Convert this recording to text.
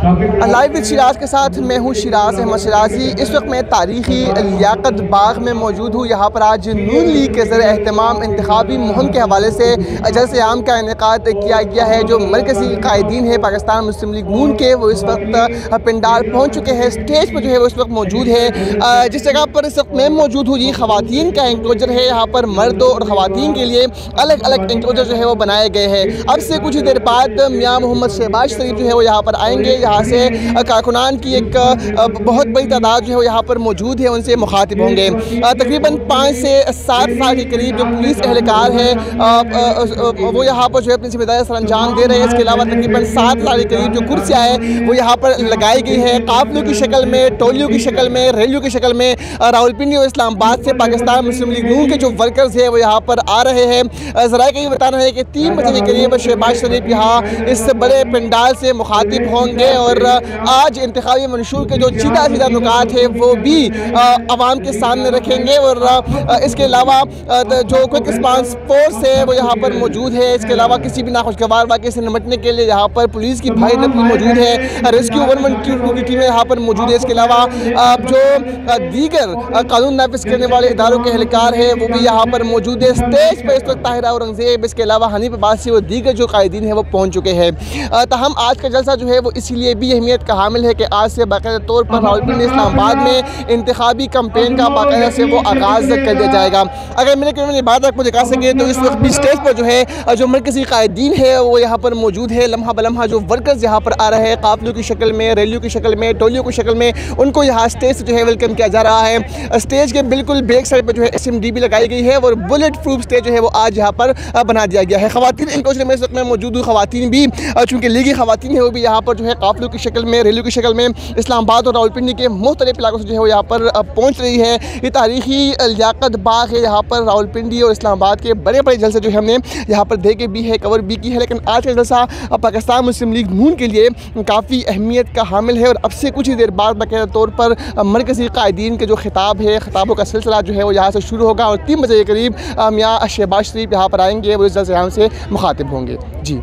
Live with Siraj के साथ मैं हूँ शिराज अहमद शिराजी। इस वक्त मैं तारीखी लियाकत बाग में मौजूद हूँ। यहाँ पर आज नून लीग के ज़रिए एहतमाम इंतखाबी मुहिम के हवाले से जलसे आम का इनेकाद किया गया है। जो मरकज़ी कायदीन है पाकिस्तान मुस्लिम लीग नून के, वो इस वक्त पिंडाल पहुँच चुके हैं। स्टेज पर जो है वो इस वक्त मौजूद है। जिस जगह पर इस वक्त मैं मौजूद हूँ, ये ख़वातीन का इंक्लोजर है। यहाँ पर मर्दों और ख़वातीन के लिए अलग अलग इंक्लोजर जो है वो बनाए गए हैं। अब से कुछ ही देर बाद मियाँ मोहम्मद शहबाज शरीफ जो है वो यहाँ पर आएंगे। यहाँ से कारकुनान की एक बहुत बड़ी तादाद जो है वो यहाँ पर मौजूद है, उनसे मुखातिब होंगे। तकरीबन 5 से 7 साल के करीब जो पुलिस एहलकार है वो यहाँ पर जो है अपनी जिम्मेदारी सर अंजाम दे रहे हैं। इसके अलावा तकरीबन 7 साल के करीब जो कुर्सियाँ हैं वो यहाँ पर लगाई गई है। काफिलों की शक्ल में, टोलियों की शक्ल में, रैलियों की शक्ल में रावलपिंडी और इस्लामाबाद से पाकिस्तान मुस्लिम लीग नून के जो वर्कर्स हैं वो यहाँ पर आ रहे हैं। ज़रा का ये बताना है कि 3 बजे के करीब शहबाज शरीफ यहाँ इस बड़े पंडाल से मुखातिब होंगे और आज इंतखाबी मंशूर के जो सीधा नुकात है वो भी आवाम के सामने रखेंगे। और इसके अलावा जो क्विक रिस्पांस फोर्स है वो यहाँ पर मौजूद है। इसके अलावा किसी भी नाखुशगवार वाक़े से निपटने के लिए यहाँ पर पुलिस की भारी नफरी मौजूद है। रेस्क्यू 112 की टीमें यहाँ पर मौजूद है। इसके अलावा जो दीगर कानून नाफिज करने वाले इदारों के एहलकार है वो भी यहाँ पर मौजूद है। स्टेज पर इस वक्त ताहिरा औरंगज़ेब, इसके अलावा हनीफ अब्बासी और दीगर जो कायदीन है वो पहुँच चुके हैं। तहम आज का जलसा जो है वो इसीलिए भी अहमियत का हामिल है कि आज से बाकायदा तौर पर रावलपिंडी इस्लामाबाद में इंतखाबी कैंपेन का बाकायदा से वो आगाज़ कर दिया जाएगा। अगर मेरे कैमरे बात आपको दिखा सके तो इस वक्त भी स्टेज पर जो है जो मरकज़ी कायदीन है वो यहाँ पर मौजूद है। लम्हा बलम्हा जो वर्कर्स यहाँ पर आ रहे हैं, काफिलों की शक्ल में, रैलियों की शक्ल में, टोलियों की शक्ल में, उनको यहाँ स्टेज से जो है वेलकम किया जा रहा है। स्टेज के बिल्कुल बैक साइड पर जो है SMD भी लगाई गई है और बुलेट प्रूफ स्टेज जो है वो आज यहाँ पर बना दिया गया है। ख़वातीन इंक्लोजर में इस वक्त मैं मौजूद हूँ। ख़वातीन भी चूँकि लीगी ख़वातीन है वो भी यहाँ पर जो है काफिलों की शक्ल में, रैलियों की शक्ल में इस्लामाबाद और रावलपिंडी के मुख्तलिफ इलाकों से जो है वो यहाँ पर पहुँच रही है। ये तारीखी लियाकत बाग है। यहाँ पर रावलपिंडी और इस्लामाबाद के बड़े बड़े जलसे जो है हमने यहाँ पर देखे भी है, कवर भी की है। लेकिन आज का जलसा पाकिस्तान मुस्लिम लीग नून के लिए काफ़ी अहमियत का हामिल है और अब से कुछ ही देर बाद बाकायदा तौर पर मरकज़ी कायदीन के जो खिताब है, खिताबों का सिलसिला जो है वो यहाँ से शुरू होगा और 3 बजे के करीब मियाँ शहबाज शरीफ यहाँ पर आएंगे, वो इस जलसे से मुखातिब होंगे। जी।